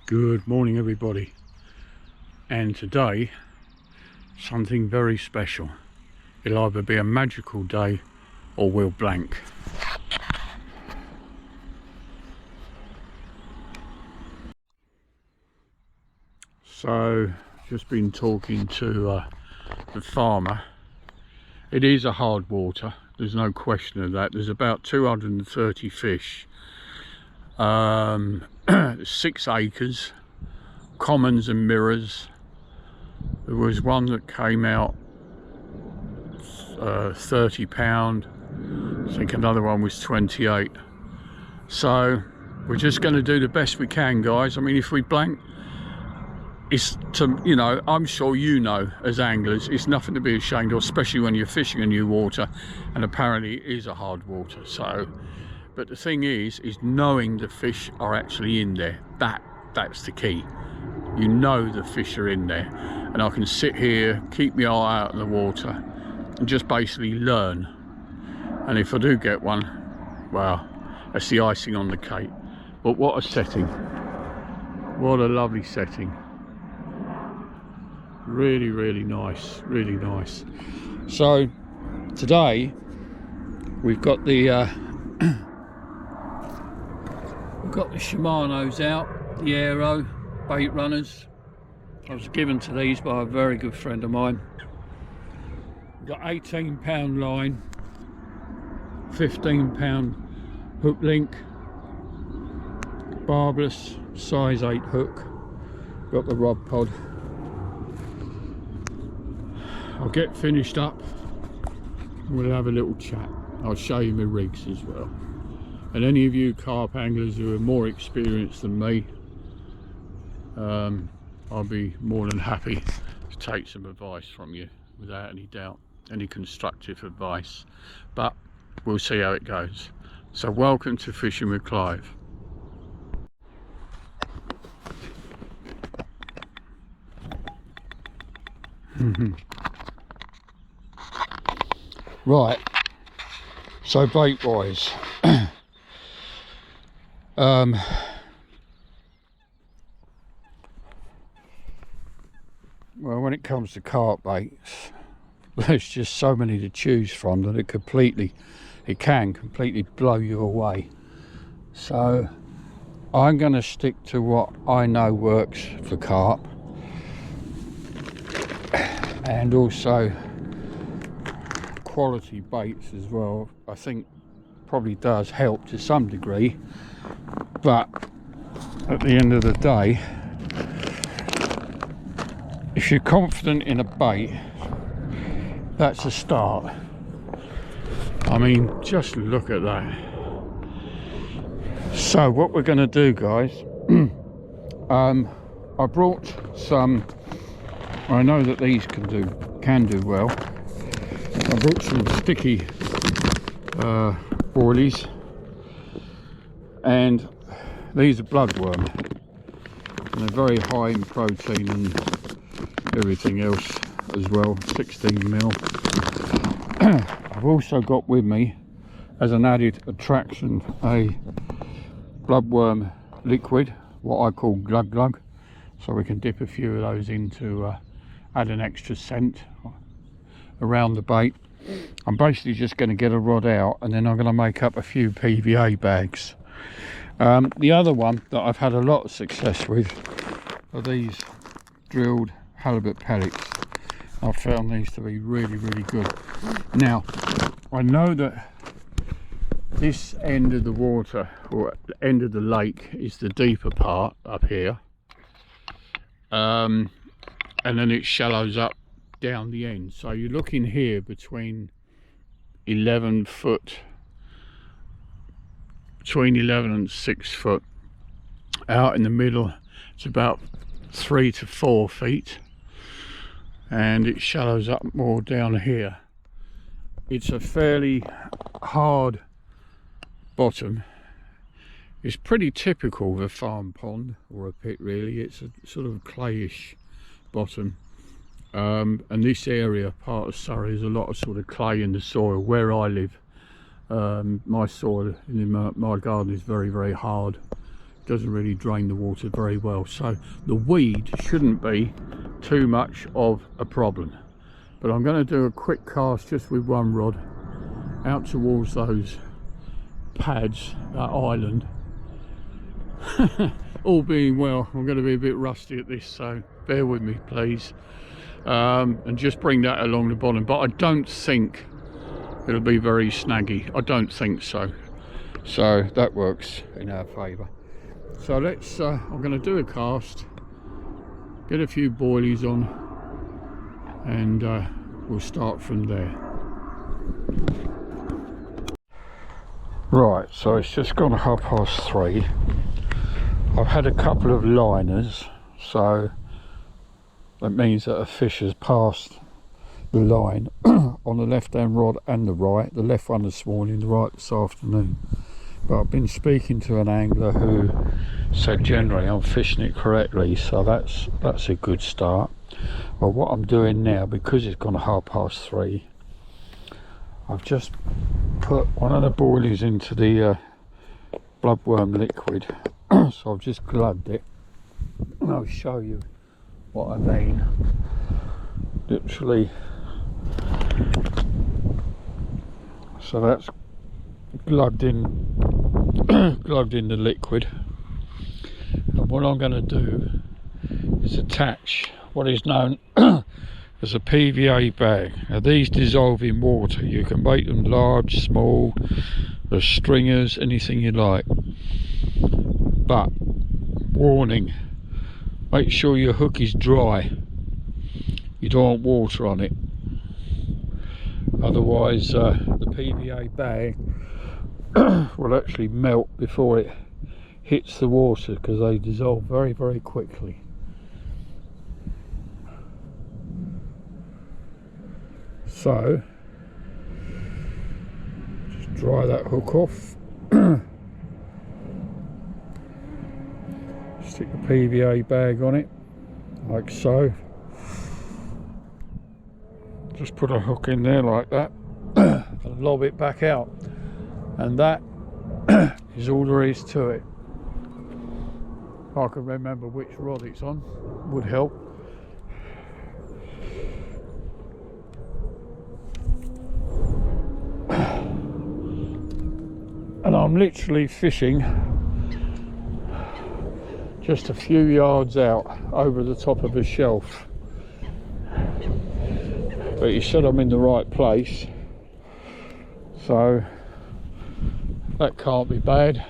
Good morning everybody, and today something very special. It'll either be a magical day or we'll blank. So just been talking to the farmer. It is a hard water, there's no question of that. There's about 230 fish, 6 acres, commons and mirrors. There was one that came out £30. I think another one was 28. So we're just going to do the best we can, guys. I mean, if we blank, it's to, you know, I'm sure you know as anglers, it's nothing to be ashamed of, especially when you're fishing a new water, and apparently it is a hard water. So but the thing is knowing the fish are actually in there. That's the key. You know the fish are in there, and I can sit here, keep my eye out in the water, and just basically learn. And if I do get one, well, that's the icing on the cake. But what a setting! What a lovely setting! Really, really nice, really nice. So today we've got the we've got the Shimano's out, the Aero bait runners. I was given to these by a very good friend of mine. We've got 18-pound line, 15-pound hook link, barbless size 8 hook. Got the rod pod. I'll get finished up, we'll have a little chat. I'll show you my rigs as well. And any of you carp anglers who are more experienced than me, I'll be more than happy to take some advice from you, without any doubt, any constructive advice. But we'll see how it goes. So welcome to Fishing with Clive. Right, so bait wise, well, when it comes to carp baits, there's just so many to choose from that it can completely blow you away. So I'm going to stick to what I know works for carp, and also quality baits as well. I think probably does help to some degree, but at the end of the day, if you're confident in a bait, that's a start. I mean, just look at that. So what we're going to do, guys, I brought some, I know that these can do well. I brought some sticky boilies, and these are bloodworm, and they're very high in protein and everything else as well. 16mm. I've also got with me, as an added attraction, a bloodworm liquid, what I call glug glug, so we can dip a few of those in to add an extra scent around the bait. I'm basically just going to get a rod out, and then I'm going to make up a few PVA bags. The other one that I've had a lot of success with are these drilled halibut pellets. I've found these to be really, really good. Now, I know that this end of the water, or end of the lake, is the deeper part up here, and then it shallows up down the end. So you're looking here between 11 and 6 foot. Out in the middle it's about 3 to 4 feet, and it shallows up more down here. It's a fairly hard bottom. It's pretty typical of a farm pond or a pit, really. It's a sort of clayish bottom. And this area, part of Surrey, is a lot of sort of clay in the soil. Where I live, my soil in my garden is very, very hard, doesn't really drain the water very well, so the weed shouldn't be too much of a problem. But I'm going to do a quick cast just with one rod out towards those pads, that island. All being well, I'm going to be a bit rusty at this, so bear with me please, and just bring that along the bottom. But I don't think it'll be very snaggy, I don't think so, so that works in our favour. So let's I'm going to do a cast, get a few boilies on, and we'll start from there. Right, so it's just gone 3:30. I've had a couple of liners, so that means that a fish has passed the line on the left hand rod and the right. The left one this morning, the right this afternoon. But I've been speaking to an angler who said generally I'm fishing it correctly, so that's a good start. Well, what I'm doing now, because it's gone 3:30, I've just put one of the boilies into the bloodworm liquid. So I've just glugged it, and I'll show you what I mean. Literally, so that's glugged in the liquid, and what I'm going to do is attach what is known as a PVA bag. Now these dissolve in water. You can make them large, small, the stringers, anything you like. But warning, make sure your hook is dry. You don't want water on it, otherwise the PVA bag will actually melt before it hits the water, because they dissolve very, very quickly. So just dry that hook off. Stick the PVA bag on it like so. Just put a hook in there like that and lob it back out, and that is all there is to it. If I can remember which rod it's on, would help. And I'm literally fishing just a few yards out over the top of a shelf, but you said I'm in the right place, so that can't be bad.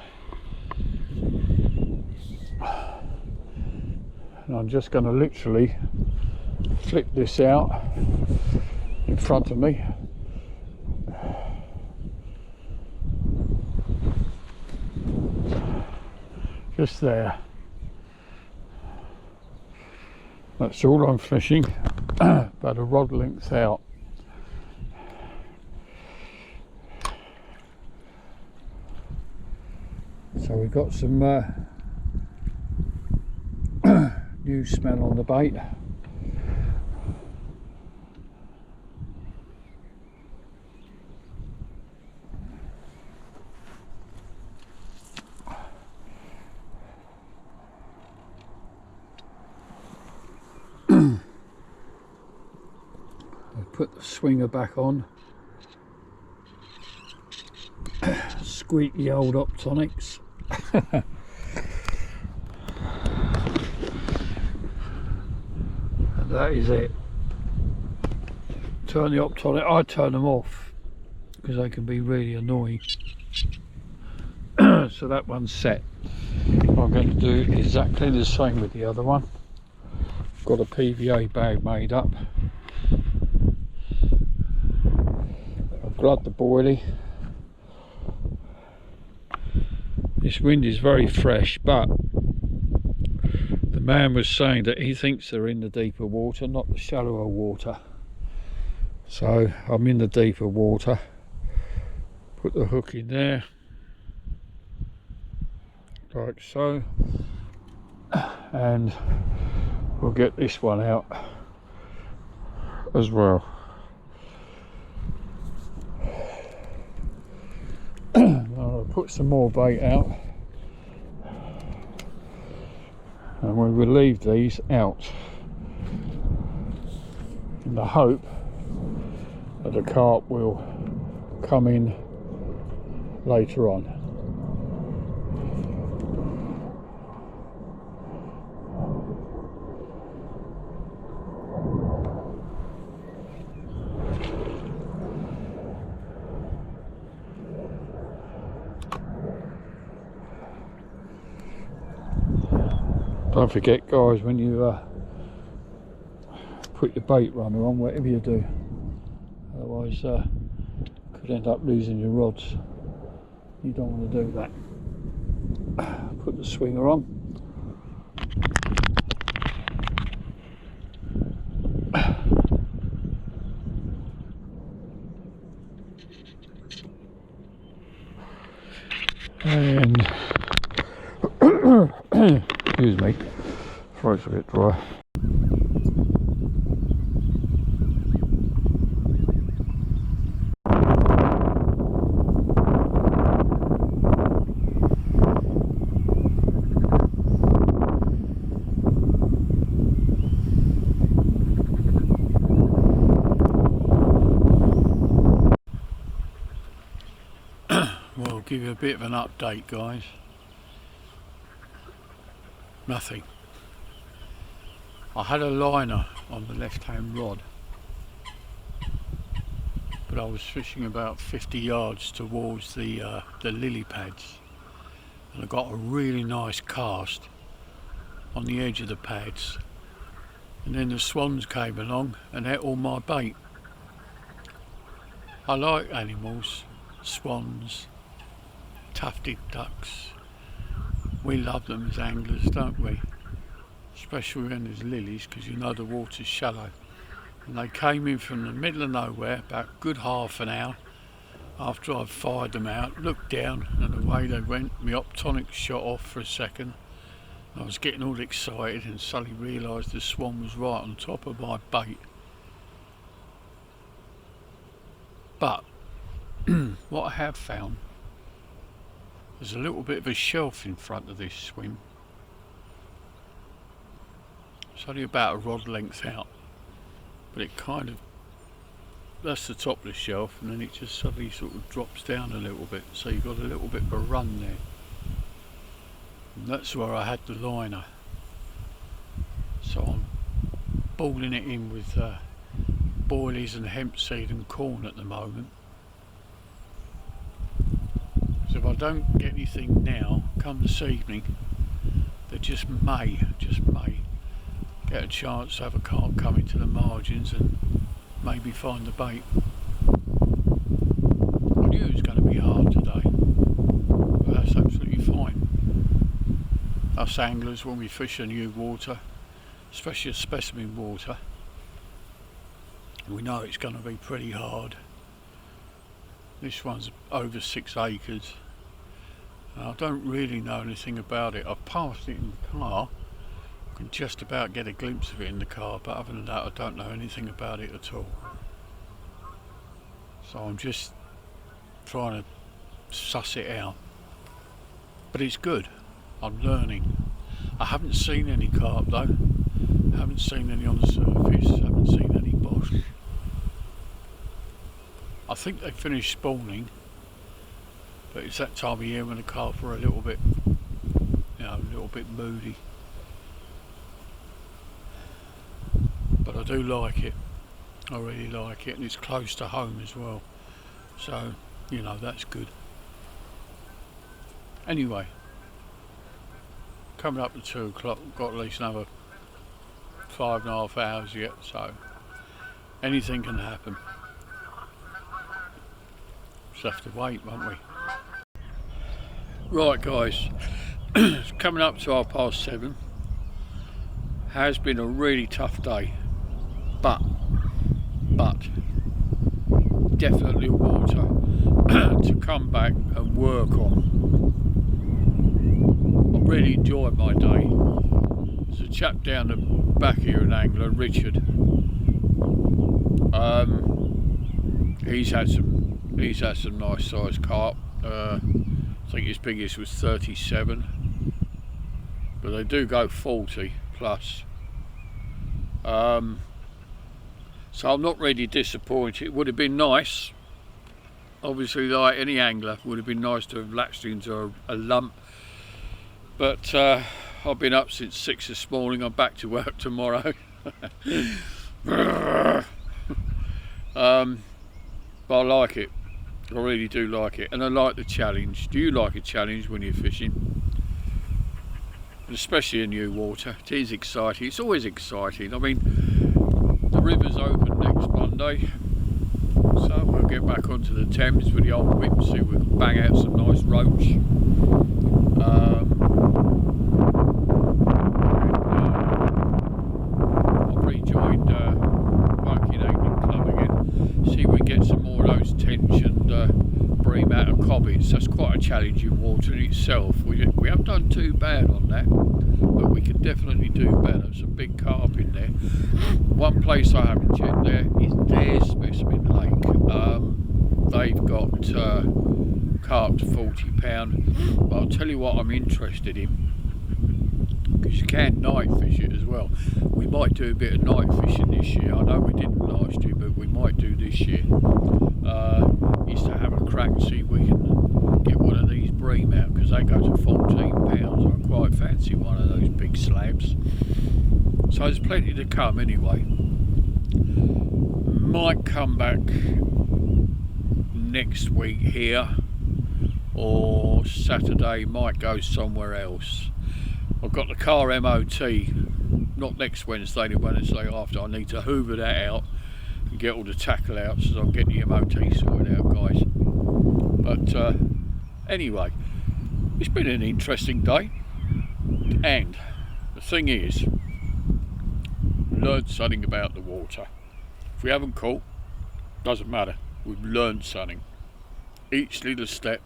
And I'm just going to literally flip this out in front of me. Just there. That's all I'm fishing, about a rod length out. So we've got some new smell on the bait. Put the swinger back on, squeak the old optonics. And that is it. Turn the optonic, I turn them off because they can be really annoying. So that one's set. What I'm going to do exactly the same with the other one. Got a PVA bag made up. Blood the boilie. This wind is very fresh, but the man was saying that he thinks they're in the deeper water, not the shallower water. So I'm in the deeper water. Put the hook in there like so, and we'll get this one out as well. I'll put some more bait out. and we will leave these out in the hope that the carp will come in later on. Don't forget, guys, when you put your bait runner on, whatever you do, otherwise could end up losing your rods. You don't want to do that. Put the swinger on. And excuse me, throat's a bit dry. Well, I'll give you a bit of an update, guys. Nothing. I had a liner on the left hand rod, but I was fishing about 50 yards towards the lily pads, and I got a really nice cast on the edge of the pads, and then the swans came along and ate all my bait. I like animals, swans, tufted ducks. We love them as anglers, don't we? Especially when there's lilies, because you know the water's shallow. And they came in from the middle of nowhere about a good half an hour after I'd fired them out, looked down, and away they went. My optonics shot off for a second. I was getting all excited and suddenly realised the swan was right on top of my bait. But what I have found, there's a little bit of a shelf in front of this swim. It's only about a rod length out, but it kind of, that's the top of the shelf, and then it just suddenly sort of drops down a little bit, so you've got a little bit of a run there. And that's where I had the liner. So I'm balling it in with boilies and hemp seed and corn at the moment. So if I don't get anything now, come this evening, they just may get a chance to have a carp come into the margins and maybe find the bait. I knew it was going to be hard today, but that's absolutely fine. Us anglers, when we fish a new water, especially a specimen water, we know it's going to be pretty hard. This one's over 6 acres. And I don't really know anything about it. I've passed it in the car. I can just about get a glimpse of it in the car, but other than that I don't know anything about it at all. So I'm just trying to suss it out. But it's good. I'm learning. I haven't seen any carp though. I haven't seen any on the surface. I haven't seen any bosh. I think they finished spawning, but it's that time of year when the carp are a little bit, a little bit moody. But I do like it. I really like it, and it's close to home as well. So, that's good. Anyway, coming up to 2 o'clock, got at least another 5.5 hours yet, so anything can happen. Just have to wait, won't we? Right, guys, it's coming up to 7:30. Has been a really tough day, but definitely water to come back and work on. I really enjoyed my day. There's a chap down the back here, an angler, Richard. He's had some nice sized carp. I think his biggest was 37. but they do go 40 plus. So I'm not really disappointed. It would have been nice, obviously, like any angler, would have been nice to have latched into a lump, but I've been up since 6 this morning. I'm back to work tomorrow. But I like it. I really do like it, and I like the challenge. Do you like a challenge when you're fishing? And especially in new water. It is exciting. It's always exciting. I mean, the river's open next Monday, so we'll get back onto the Thames with the old whip, see if we can bang out some nice roach. I've rejoined Woking Angling Club again. See if we get some more of those tench and bream out of cobbits. That's quite a challenging water in itself. We haven't done too bad on that, but we can definitely do better. Some big carp in there. One place I haven't checked there is their Specimen Lake. They've got carp to £40, but I'll tell you what I'm interested in, because you can night fish it as well. We might do a bit of night fishing this year. I know we didn't last year, but we might do this year. Is to have a crack and see if we can get one of these bream out, because they go to £14. I quite fancy one of those big slabs. So there's plenty to come anyway. Might come back next week here, or Saturday might go somewhere else. I've got the car MOT, not next Wednesday, the Wednesday after. I need to hoover that out and get all the tackle out, so I'll get the MOT sorted out, guys. But anyway, it's been an interesting day, and the thing is, learned something about the water. If we haven't caught, doesn't matter, we've learned something. Each little step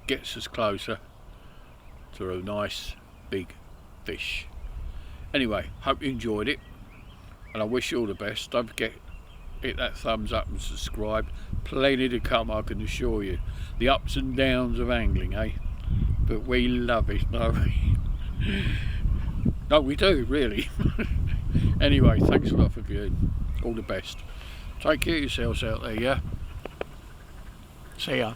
gets us closer to a nice big fish. Anyway, hope you enjoyed it, and I wish you all the best. Don't forget, hit that thumbs up and subscribe. Plenty to come, I can assure you. The ups and downs of angling, eh? But we love it, no? No, we do, really. Anyway, thanks a lot for viewing. All the best. Take care of yourselves out there, yeah? See ya.